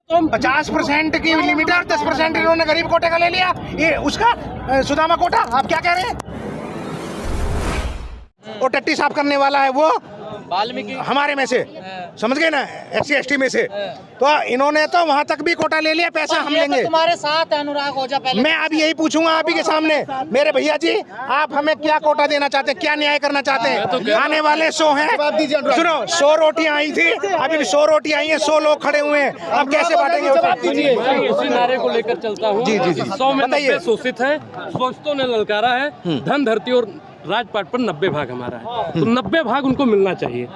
50% की लिमिट है और 10% इन्होंने गरीब कोटे का ले लिया। ये उसका सुदामा कोटा, आप क्या कह रहे हैं? और टट्टी साफ करने वाला है वो वाल्मीकि हमारे में से, समझ गए ना, SC ST में से। तो इन्होंने तो वहां तक भी कोटा ले लिया, पैसा हम लेंगे। तुम्हारे साथ अनुराग ओझा पहले। मैं अब यही पूछूंगा आप ही के सामने, मेरे भैया जी, आप हमें क्या कोटा देना चाहते हैं, क्या न्याय करना चाहते हैं? आने वाले 100 हैं, सुनो 100 रोटियां आई थी, अभी भी 100 रोटियां आई हैं, 100 लोग खड़े हुए हैं, अब कैसे बांटेंगे? उसी नारे को लेकर चलता हूँ। जी 100 में 90 शोषित है, शोषितों ने ललकारा है, धन धरती और राजपाट पर 90 भाग हमारा है, तो 90 भाग उनको मिलना चाहिए।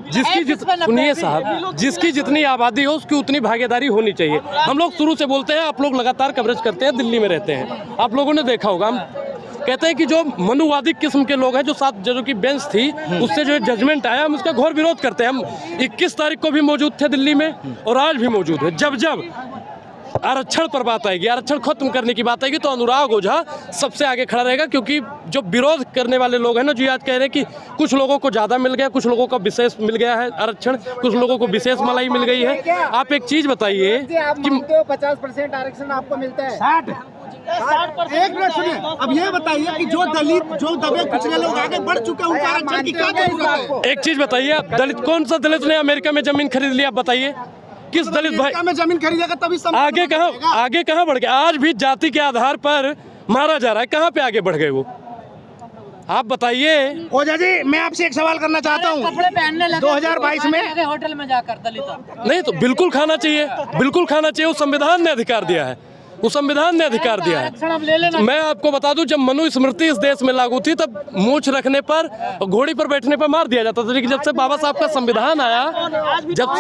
सुनिए साहब, जिसकी जितनी आबादी हो उसकी उतनी भागीदारी होनी चाहिए। हम लोग शुरू से बोलते हैं, आप लोग लगातार कवरेज करते हैं, दिल्ली में रहते हैं, आप लोगों ने देखा होगा, हम कहते हैं कि जो मनुवादी किस्म के लोग हैं, जो 7 जजों की बेंच थी, उससे जो जजमेंट आया, हम उसका घोर विरोध करते हैं। हम 21 तारीख को भी मौजूद थे दिल्ली में और आज भी मौजूद है। जब जब आरक्षण पर बात आएगी, आरक्षण खत्म करने की बात आएगी, तो अनुराग ओझा सबसे आगे खड़ा रहेगा, क्योंकि जो विरोध करने वाले लोग हैं ना, जो आज कह रहे हैं कि कुछ लोगों को ज़्यादा मिल गया, कुछ लोगों को विशेष मिल गया है आरक्षण, कुछ लोगों को विशेष मलाई मिल गई है। आप एक चीज़ बताइए कि 50% आरक्षण आपको मिलता है। 60। एक मिनट सुनिए, अब ये बताइए कि जो दलित, जो दबे पिछड़े लोग आगे बढ़ चुके हैं, उनका आरक्षण की क्या जरूरत है? एक चीज़ बताइए, आप दलित, कौन सा दलित ने अमेरिका में जमीन खरीद लिया? आप बताइए, किस दलित भाई में जमीन खरीदेगा तभी आगे कहाँ बढ़ गए? आज भी जाति के आधार पर मारा जा रहा है, कहाँ पे आगे बढ़ गए वो? आप बताइए। ओझा जी, मैं आपसे एक सवाल करना चाहता हूँ, कपड़े पहनने लगे 2022 में होटल में जाकर दलित नहीं तो बिल्कुल खाना चाहिए, बिल्कुल खाना चाहिए, वो संविधान ने अधिकार दिया है, वो संविधान ने अधिकार दिया है। मैं आपको बता दूं, जब मनुस्मृति इस देश में लागू थी, तब मूंछ रखने पर, घोड़ी पर बैठने पर मार दिया जाता था। लेकिन जब से बाबा साहब का संविधान आया, जब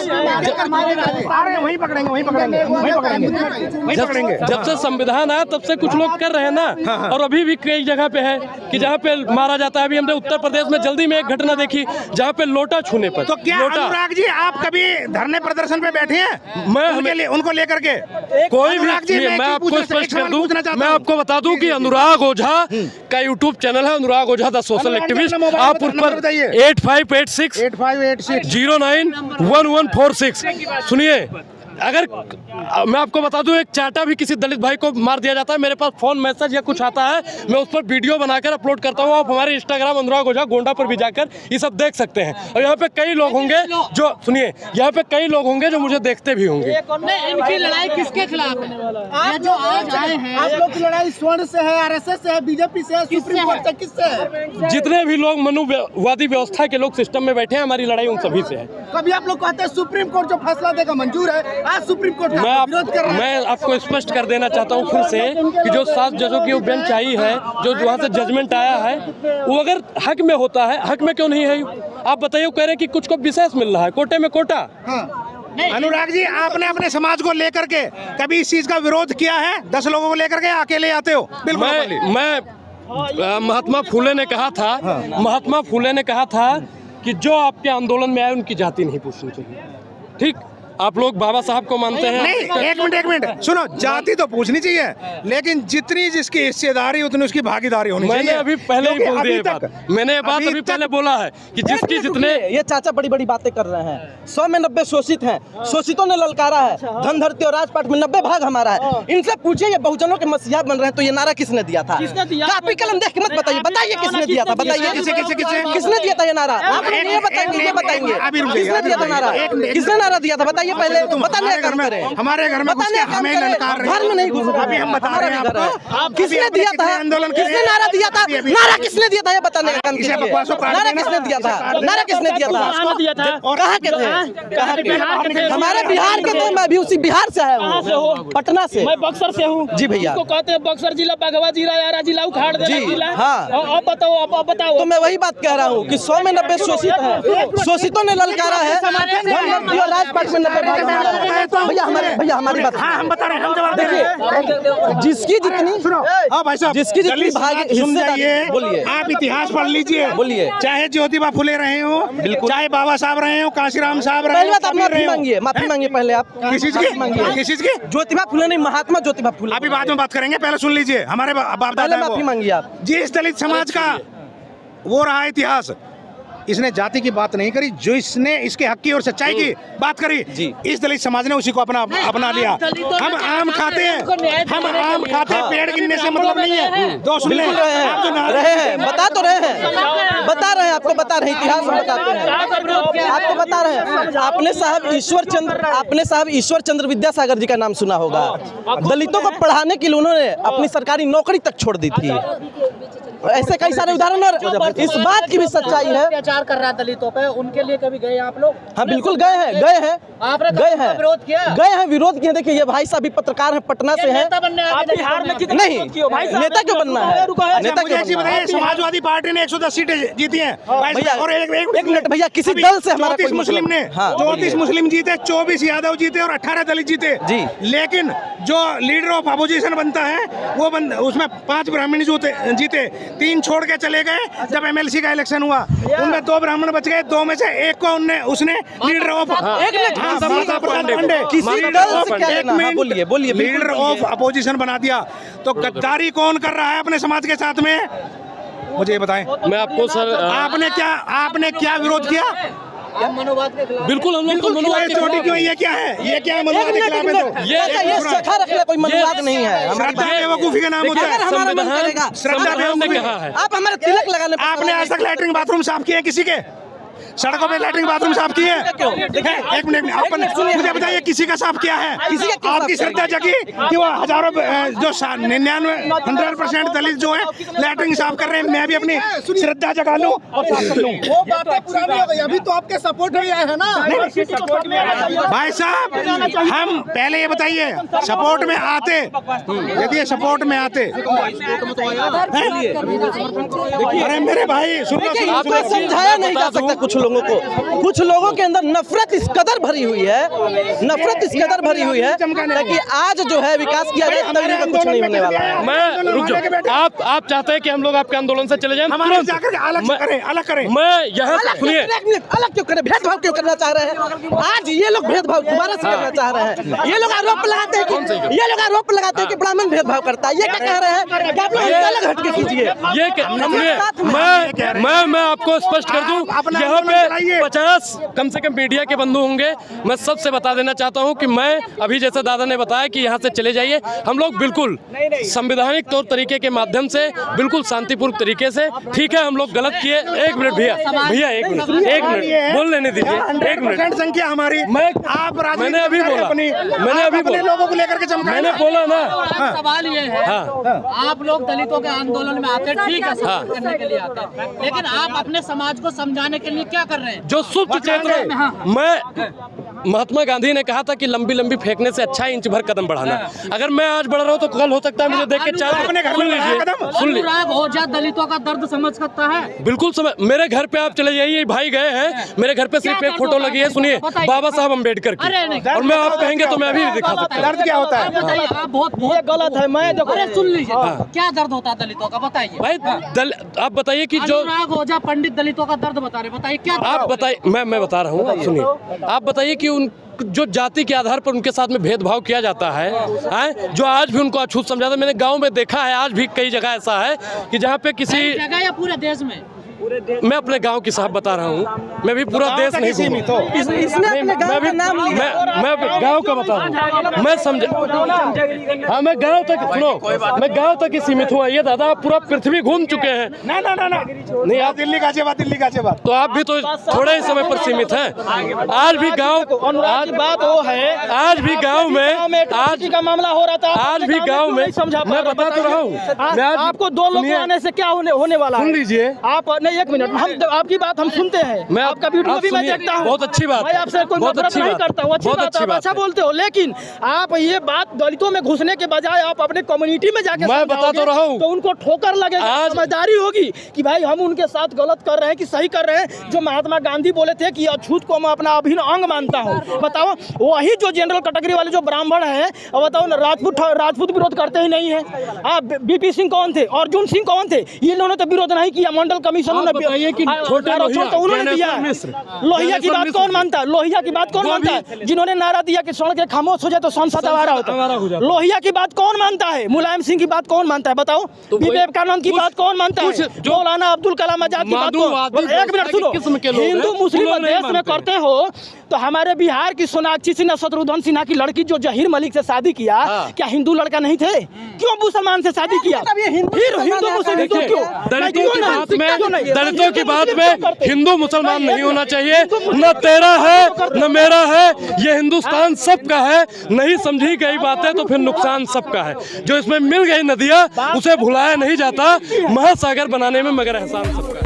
से संविधान आया, तब से कुछ लोग कर रहे हैं ना। और अभी भी कई जगह पे है कि जहाँ पे मारा जाता है। अभी हमने उत्तर प्रदेश में जल्दी में एक घटना देखी, जहाँ पे लोटा छूने पर। तो क्या अनुराग जी, आप कभी धरने प्रदर्शन पे बैठे हैं? मैं उनको लेकर के कोई भी, मैं आपको स्पष्ट कर दूं, मैं आपको बता दूं कि अनुराग ओझा का यूट्यूब चैनल है, अनुराग ओझा द सोशल एक्टिविस्ट। आप उस पर 8586 091146 सुनिए। अगर मैं आपको बता दूं, एक चाटा भी किसी दलित भाई को मार दिया जाता है, मेरे पास फोन मैसेज या कुछ आता है, मैं उस पर वीडियो बनाकर अपलोड करता हूं। आप हमारे इंस्टाग्राम अनुराग ओझा गोंडा पर भी जाकर ये सब देख सकते हैं। और यहाँ पे कई लोग होंगे जो, सुनिए, यहाँ पे कई लोग होंगे जो मुझे देखते भी होंगे। इनकी लड़ाई किसके खिलाफ है? जो आज आए हैं, आप लोग की लड़ाई स्वर्ण से है, RSS से है, BJP से है, सुप्रीम कोर्ट से, किससे है? जितने भी लोग मनुवादी व्यवस्था के लोग सिस्टम में बैठे हैं, हमारी लड़ाई उन सभी से है। कभी आप लोग कहते हैं सुप्रीम कोर्ट जो फैसला देगा मंजूर है, आज सुप्रीम कोर्ट का विरोध कर रहा है। मैं आपको स्पष्ट कर देना चाहता हूँ फिर से कि जो 7 जजों की बेंच आई है, जो वहाँ से जजमेंट आया है, वो अगर हक में होता है, हक में क्यों नहीं है? आप बताइए, कह रहे हैं कि कुछ को विशेष मिल रहा है, कोटे में कोटा। अनुराग जी, आपने अपने समाज को लेकर के कभी इस चीज का विरोध किया है? 10 लोगों को लेकर के अकेले आते हो? बिल्कुल। मैं महात्मा फुले ने कहा था, महात्मा फुले ने कहा था कि जो आपके आंदोलन में आए उनकी जाति नहीं पूछनी चाहिए। ठीक, आप लोग बाबा साहब को मानते हैं? नहीं, एक मिनट सुनो, जाति तो पूछनी चाहिए, लेकिन जितनी जिसकी हिस्सेदारी उतनी उसकी भागीदारी होनी चाहिए। मैंने अभी पहले ही बोल दिया बात, मैंने ये बात अभी पहले बोला है कि जिसकी जितने, ये चाचा बड़ी बड़ी बातें कर रहे हैं। 100 में 90 शोषित हैं, शोषितों ने ललकारा है, धन धरती और राजपाट में 90 भाग हमारा है। इनसे पूछिए, ये बहुजनों के मसीहा बन रहे हैं, तो ये नारा किसने दिया था? कापी कलम देख के मत बताइए, बताइए किसने दिया था, बताइए किसने दिया था ये नारा? आप ये बताएंगे, ये बताएंगे किसने दिया था नारा? किसने नारा दिया था? बताइए पहले, बताने का काम करें। हमारे घर में हमें ललकार रहे हैं। घर में नहीं घुस, अभी हम बता रहे हैं आपको, किसने दिया था आंदोलन, किसने नारा दिया था? नारा किसने दिया था ये बताने का काम कीजिए। नारा किसने दिया था? नारा किसने दिया था? कहाँ के थे? कहाँ के? हमारे बिहार के थे। मैं भी उसी बिहार से आया हूँ, पटना से। मैं बक्सर से हूँ जी भैया। उसको कहते हैं बक्सर जिला, बागवा जिला, यारा जिला, उखाड़ देना जिला। हाँ, अब बताओ, अब बताओ। तो मैं वही बात कह रहा हूँ कि 100 में 90 शोषित है, शोषितों ने ललकारा है, राजपाट में 90 भाग। भैया हमारी बात, हाँ, हम बता रहे हैं, हम जवाब दे रहे हैं। देखिए, जिसकी जितनी, सुनो, हाँ भाई साहब, जिसकी जितनी भाग हिस्सेदारी, बोलिए, आप इतिहास पढ़ लीजिए, बोलिए, चाहे ज्योतिबा फुले रहे हो, चाहे बाबा साहब रहे हो, काशीराम साहब रहे पहले हो, बात आप माफी मांगिए, माफी मांगिए पहले आप। किस चीज की? किस चीज की? ज्योतिबा फुले नहीं, महात्मा ज्योतिबा फुले। अभी बाद में बात करेंगे, पहले सुन लीजिए हमारे बाप दादा। पहले माफी मांगिए आप। जिस दलित समाज का वो रहा इतिहास, इसने जाति की बात नहीं करी, जो इसने इसके हक की और सच्चाई की बात करी, इस दलित समाज ने उसी को अपना लिया। हम आम खाते हैं, पेड़ गिनने से मतलब नहीं है। दोस्त रहे हैं, बता तो रहे हैं, बता रहे हैं, आपको बता रहे हैं, इतिहास बताते हैं, आपको बता रहे हैं। आपने साहब ईश्वर चंद्र विद्यासागर जी का नाम सुना होगा। दलितों को पढ़ाने के लिए उन्होंने अपनी सरकारी नौकरी तक छोड़ दी थी। ऐसे कई सारे उदाहरण, और इस बात की भी सच्चाई है। अत्याचार कर रहा है दलितों पे, उनके लिए कभी गए आप लोग? हाँ बिल्कुल गए हैं, विरोध किया? विरोध किए। देखिए ये भाई साहब भी पत्रकार हैं, पटना से हैं। बिहार में कितने नहीं, नेता क्यों बनना है? नेता क्यों बनना है? समाजवादी पार्टी ने 110 सीटें जीती हैं और एक मिनट भैया, किसी दल से हमारा 34 मुस्लिम ने 34 मुस्लिम जीते, 24 यादव जीते और 18 दलित जीते जी। लेकिन जो लीडर ऑफ अपोजिशन बनता है वो उसमें 5 ब्राह्मण जीते, 3 छोड़ के चले गए। जब एमएलसी का इलेक्शन हुआ उनमें 2 ब्राह्मण बच गए, 2 में से एक को उसने leader of leader of opposition बना दिया। तो गद्दारी कौन कर रहा है अपने समाज के साथ में, मुझे ये बताएं। मैं आपको सर, आपने क्या विरोध किया? मनोवाद के खिलाफ? बिल्कुल हम लोग तो मनोवाद चोटी क्यों? ये क्या है? ये क्या है? मनोवाद के खिलाफ है? तो ये सखा रखना कोई मनोवाद नहीं है। श्रद्धा बेवकूफी का नाम होता है। संविधान ने कहा है। आप हमारे तिलक लगाने, आपने आज तक लैट्रिन बाथरूम साफ किए किसी के? सड़कों पे लैट्रिन बाथरूम साफ किए? एक मिनट, मुझे बताइए किसी का साफ किया है? आपकी श्रद्धा जगी कि वो हजारों जो 100% दलित जो है लैट्रिन साफ कर रहे हैं, मैं भी अपनी श्रद्धा जगा लूं और साफ कर लूं। वो बातें पुरानी हो गई, अभी तो आपके सपोर्ट में आए हैं ना भाई साहब। हम पहले ये बताइए, सपोर्ट में आते, यदि सपोर्ट में आते, अरे मेरे भाई सुनो, समझाया नहीं जा सकता। कुछ लोगों के अंदर नफरत इस कदर भरी हुई है ताकि आज जो है विकास किया जाए, तभी का कुछ नहीं होने वाला है। मैं रुक जाओ, आप चाहते हैं कि हम लोग आपके आंदोलन से चले जाएं? अलग करें। मैं यहाँ सुनिए, अलग क्यों करें? भेदभाव क्यों करना चाह रहे हैं? आज ये लोग भेदभाव दोबारा से करना चाह रहे हैं। ये लोग आरोप लगाते हैं कि ब्राह्मण भेदभाव करता है। ये क्या कह रहे हैं कि आप लोग अलग हटके कीजिए? मैं आपको स्पष्ट कर दूं, यहाँ पे 50 कम से कम मीडिया के बंधु होंगे। मैं सबसे बता देना चाहता हूं कि मैं अभी जैसे दादा ने बताया कि यहां से चले जाइए, हम लोग बिल्कुल संवैधानिक तौर तरीके के माध्यम से, बिल्कुल शांतिपूर्ण तरीके से, ठीक है हम लोग गलत किए। एक मिनट भैया, एक मिनट बोल लेने दीजिए। 100% संख्या हमारी। मैंने अभी बोला लोगों को लेकर के चमका, मैंने बोला ना। सवाल ये है, आप लोग दलितों के आंदोलन में आते, ठीक है, सपोर्ट करने के लिए आते हैं, लेकिन आप अपने समाज को समझाने के लिए क्या कर रहे हैं? जो सुप्त चेतना, मैं महात्मा गांधी ने कहा था कि लंबी लंबी फेंकने से अच्छा इंच भर कदम बढ़ाना। अगर मैं आज बढ़ रहा हूँ तो कल हो सकता है मुझे देख के चार अपने घर में सुन लीजिए, दलितों का दर्द समझ सकता है। बिल्कुल समझ। मेरे घर पे आप चले जाइए, भाई गए हैं, मेरे घर पे सिर्फ एक फोटो लगी है, सुनिए, बाबा साहब अम्बेडकर की, और मैं आप कहेंगे तो मैं अभी दिखा सकता हूँ। दर्द क्या होता है? आप बहुत गलत है। मैं सुन लीजिए, क्या दर्द होता है दलितों का, बताइए भाई। आप बताइए कि जो ओझा पंडित दलितों का दर्द बता रहे, बताइए क्या? आप बताइए, मैं बता रहा हूँ, सुनिए। आप बताइए कि उन जो जाति के आधार पर उनके साथ में भेदभाव किया जाता है, जो आज भी उनको अछूत समझाता है। मैंने गांव में देखा है, आज भी कई जगह ऐसा है कि जहाँ पे किसी जगह या पूरे देश में, मैं अपने गांव की साहब बता रहा हूँ, मैं भी पूरा देश नहीं घूमा, मैं गांव का बता रहा हूँ, मैं समझा। हाँ, मैं गांव तक, सुनो, मैं गांव तक ही सीमित हुआ। ये दादा आप पूरा पृथ्वी घूम चुके हैं। ना नहीं, आप दिल्ली गाजियाबाद, तो आप भी तो थोड़े ही समय पर सीमित हैं। आज भी गांव, आज बात वो है, आज भी गांव में, आज का मामला हो रहा था, आज भी गांव में, मैं बता तो रहा हूँ, आपको 2 लोग आने से क्या होने वाला है? सुन लीजिए आप, नहीं, एक मिनट, हम आपकी बात हम सुनते हैं, मैं आपका वीडियो भी मैं देखता हूँ, बहुत अच्छी बात, मैं आपसे कोई नफरत नहीं करता हूँ, अच्छी बात, आप अच्छा बोलते हो, लेकिन आप ये बात दलितों में घुसने के बजाय आप अपने कम्युनिटी में जाके मैं बता तो रहा हूँ, तो उनको ठोकर लगेगा, समझदारी होगी कि भाई हम उनके साथ गलत कर रहे हैं कि सही कर रहे हैं। जो महात्मा गांधी बोले थे कि अछूत को मैं अपना अभिन्न अंग मानता हूँ, बताओ वही जो जनरल कैटेगरी वाले जो ब्राह्मण है, बताओ राजपूत विरोध करते ही नहीं है। बीपी सिंह कौन थे, अर्जुन सिंह कौन थे, ये इन्होंने तो विरोध नहीं किया। मंडल कमीशन उन्होंने बताइए कि छोटे लोहिया, तो उन्होंने दिया ज्ञानेश्वर है। मिश्र, लोहिया की बात ज्ञानेश्वर कौन मिश्र मानता है? लोहिया की बात कौन वो मानता भी- है? जिन्होंने नारा दिया कि स्वर्ण के खामोश हो जाए तो संसद आवारा आवारा हो होता। जाता। लोहिया की बात कौन मानता है? मुलायम सिंह की बात कौन मानता है? बताओ। तो वही- विवेकानंद की कुछ- बात कौन मानता है? कुछ जो मौलाना अब्दुल कलाम आजाद की बात माधुवादी कौन? एक मिनट सुनो, किस्म के लोग हैं, हिंदू मुस्लिम वो लोग नहीं देश में मानते। करते हो तो हमारे बिहार की सोनाक्षी सिन्हा, शत्रुघ्न सिन्हा की लड़की जो जहीर मलिक से शादी किया, क्या हिंदू लड़का नहीं थे? क्यों मुसलमान से शादी किया? मतलब ये हिंदू फिर मुसलमान हिंदू है, मुस्लिम हिंदू देखिए, क्यों? दलितों क्यों की नहीं? बात में क्यों नहीं? दलितों की बात हिंदू में मुस्लिम करते हैं। हिंदू मुसलमान भाई, नहीं होना चाहिए। हिंदू मुस्लिम न तेरा है न मेरा है, ये हिंदुस्तान सबका है। नहीं समझी गई बातें तो फिर नुकसान सबका है। जो इसमें मिल गई नदियाँ उसे भुलाया नहीं जाता, महासागर बनाने में मगर एहसान सबका है।